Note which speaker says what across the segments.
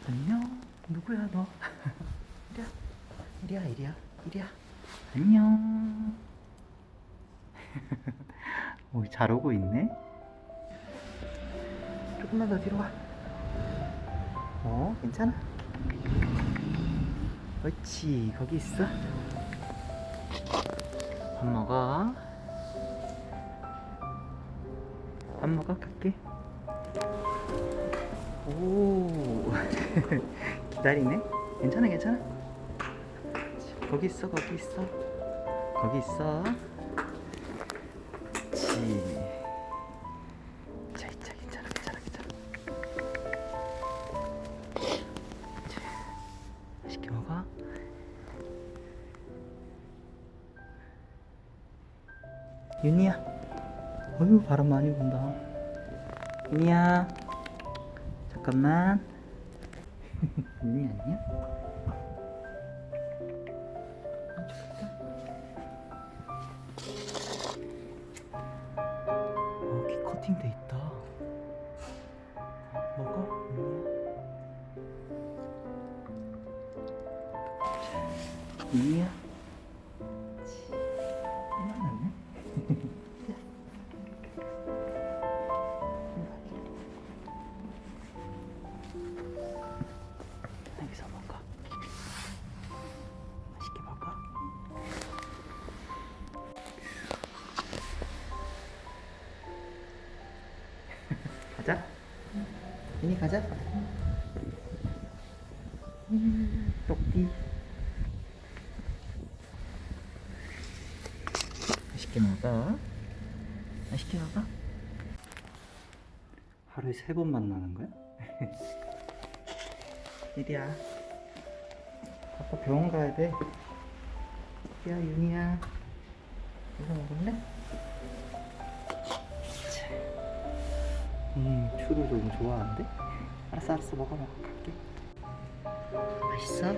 Speaker 1: 안녕. 누구야 너? 이리야. 안녕. 오, 잘 오고 있네. 조금만 더 뒤로 와. 괜찮아. 옳지, 거기 있어. 밥 먹어. 밥 먹어, 갈게. 오, 기다리네. 괜찮아. 거기 있어. 거기 있어. 그렇지. 자, 괜찮아. 맛있게 먹어. 윤희야. 어휴, 바람 많이 분다. 윤희야. 잠깐만. 윤희 아니야? 귀 커팅돼 있다. 먹어, 윤희야. 이만하네. 여기서 먹어. 맛있게 먹어. 가자. 윤희 가자. 똑띠. 맛있게 먹어. 하루에 3번 만나는 거야? 이리야. 아빠 병원 가야 돼. 야, 윤희야. 이거 먹을래? 추루 너무 좋아하는데? 알았어. 먹어. 갈게. 맛있어?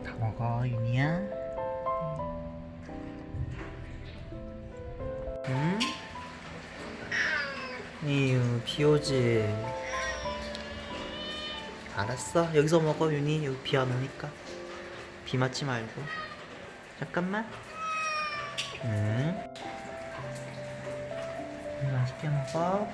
Speaker 1: 다 먹어, 윤희야. 응? 에휴, 비 오지. 알았어. 여기서 먹어, 윤희. 여기 비 안 오니까. 비 맞지 말고. 잠깐만. 응? 맛있게 먹어.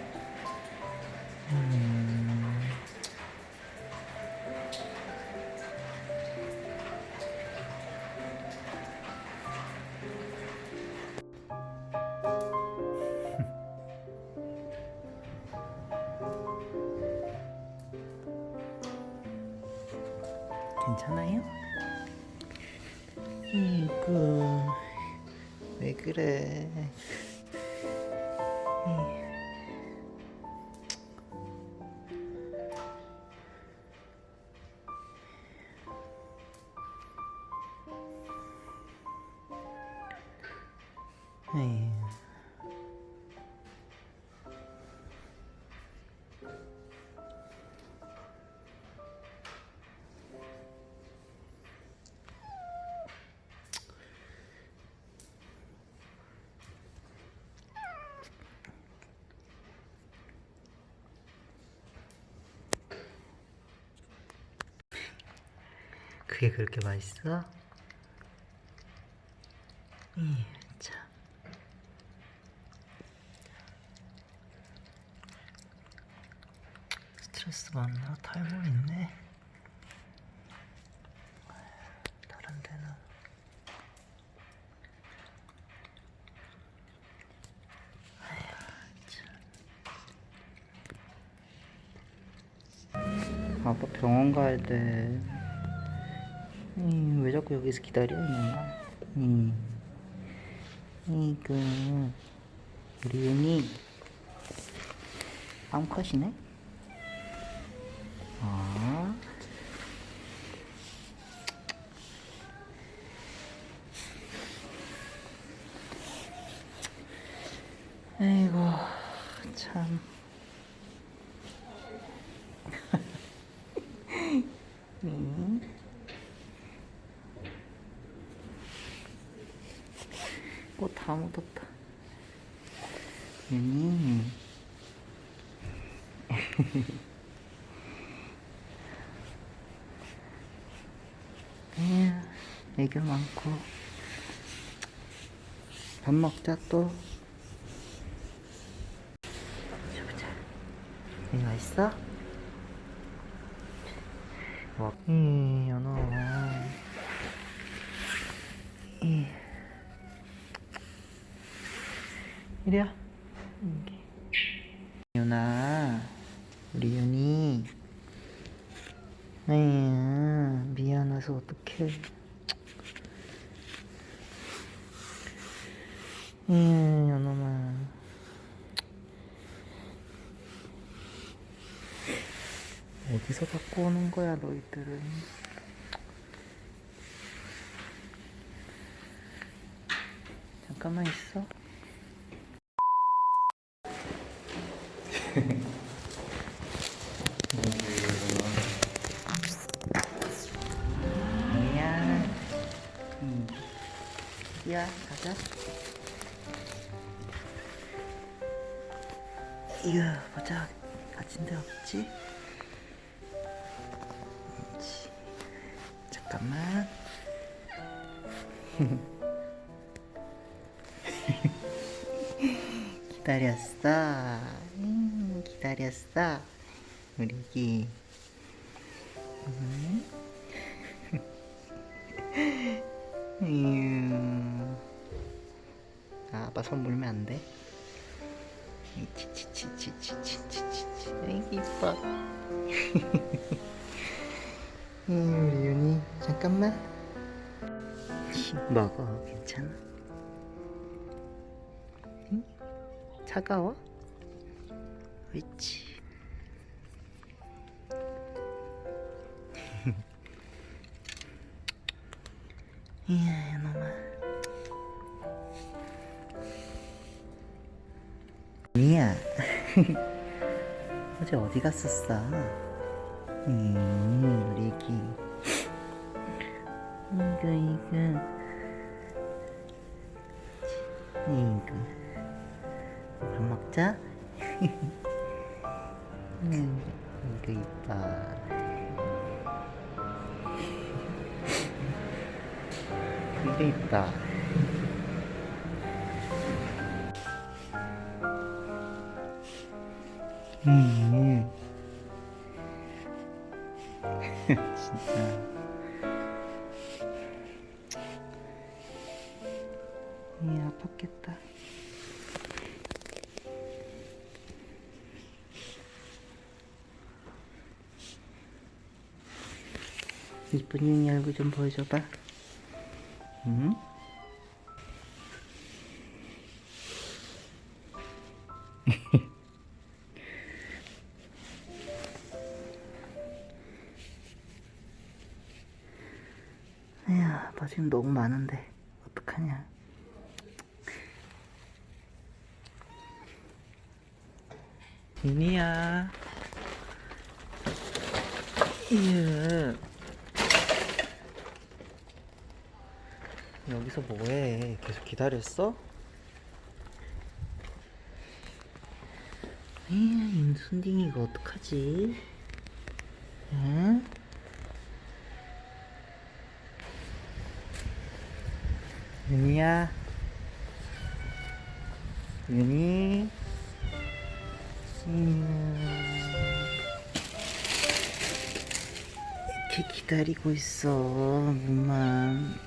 Speaker 1: 괜찮아요? 왜 그래? 에휴. 그게 그렇게 맛있어? 참. 스트레스 받나? 탈모 있네. 다른 데는. 아빠 병원 가야 돼. 왜 자꾸 여기서 기다려, 이놈아. 이거 우리 윤이 암컷이네. 아이고 참. 꽃 다 묻었다. 윤이. 애교 많고. 밥 먹자 또. 보자. 윤이 맛있어? 연어. 이리야. 윤아, 우리 윤이. 아유, 미안해서 어떡해. 연어마. 어디서 갖고 오는 거야, 너희들은. 잠깐만 있어. 미안. 야, 가자. 이거 보자. 갇힌 데 없지? 그렇지. 잠깐만. 기다렸어. 기다렸어. 우리 애기. 아, 아빠 손 물면 안 돼. 치치치치치치치치치. 애기 이뻐. 우리 윤이 잠깐만. 먹어. 괜찮아? 응? 차가워? 옳지. 이야, 너마. 미야. 어제 어디 갔었어? 우리 애기. 이거. 밥 먹자. 이거 이뻐. 이거 이뻐. 진짜. 아팠겠다. 이쁜 윤이 얼굴 좀 보여줘봐. 응? 에휴, 아빠 지금 너무 많은데 어떡하냐. 윤이야. 이유. 여기서 뭐해? 계속 기다렸어? 이 순딩이가 어떡하지? 응? 윤이야. 윤이. 이렇게 기다리고 있어. 몸만.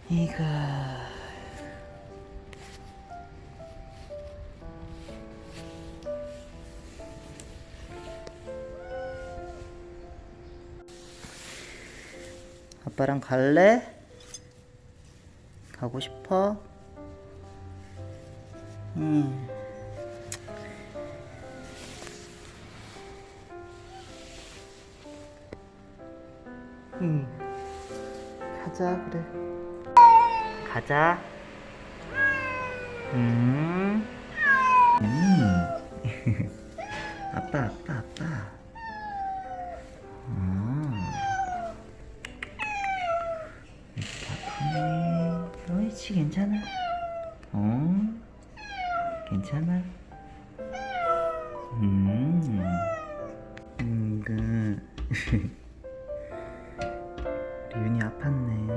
Speaker 1: 이거. 아빠랑 갈래? 가고 싶어? 가자, 그래. 가자. 아빠. 이렇게 아프네. 옳지, 괜찮아. 괜찮아. 우리 윤이 아팠네.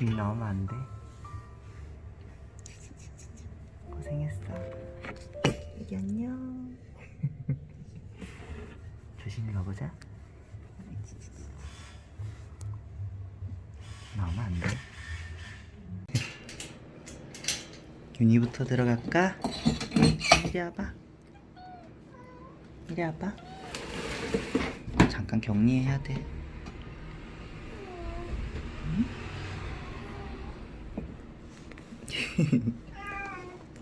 Speaker 1: 윤이 나오면 안 돼. 고생했어. 애기 안녕. 조심히 가보자. 나오면 안 돼. 윤이부터 들어갈까? 이리 와봐. 이리 와봐. 잠깐 격리해야 돼.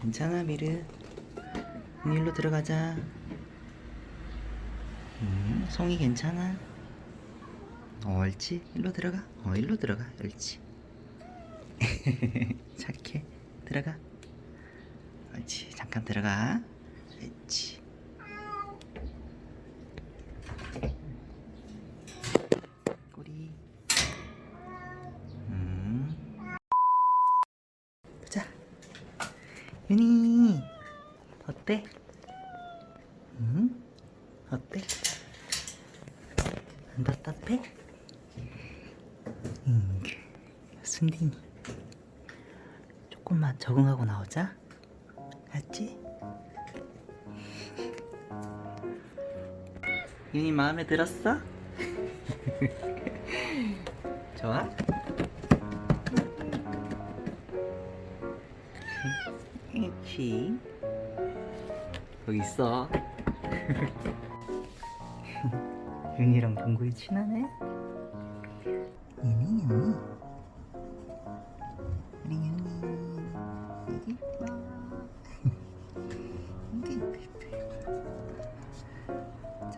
Speaker 1: 괜찮아, 미르. 일로 들어가자. 송이 괜찮아. 옳지. 일로 들어가. 일로 들어가. 옳지. 착해. 들어가. 옳지. 잠깐 들어가. 옳지. 꼬리. 보자. 윤이 어때? 어때? 안 답답해? 순딩이 조금만 적응하고 나오자. 알지? 윤이 마음에 들었어? 좋아? 그렇지. 거기 있어. 윤이랑 동굴이 친하네. 윤이 우리 윤이 되게 예뻐. 되게 예뻐. 자,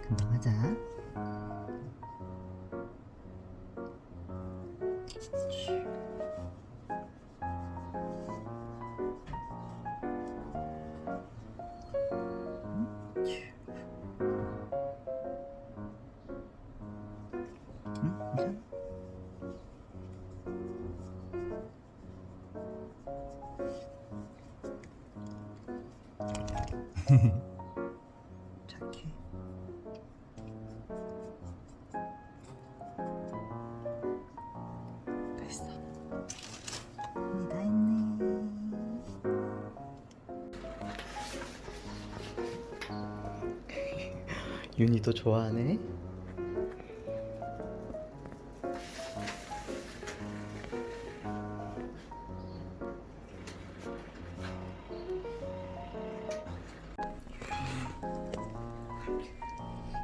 Speaker 1: 금방 하자. 괜찮아? 착해. 됐어. 다 했네. 윤이도 좋아하네.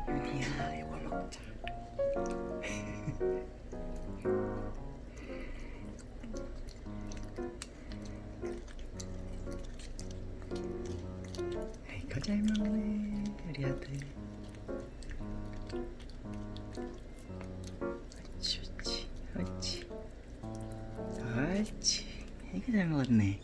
Speaker 1: 윤이야, 이걸 먹자. 아이고 잘 먹네 우리 아들. 옳지 옳지 옳지 옳지. 아이고 잘 먹었네.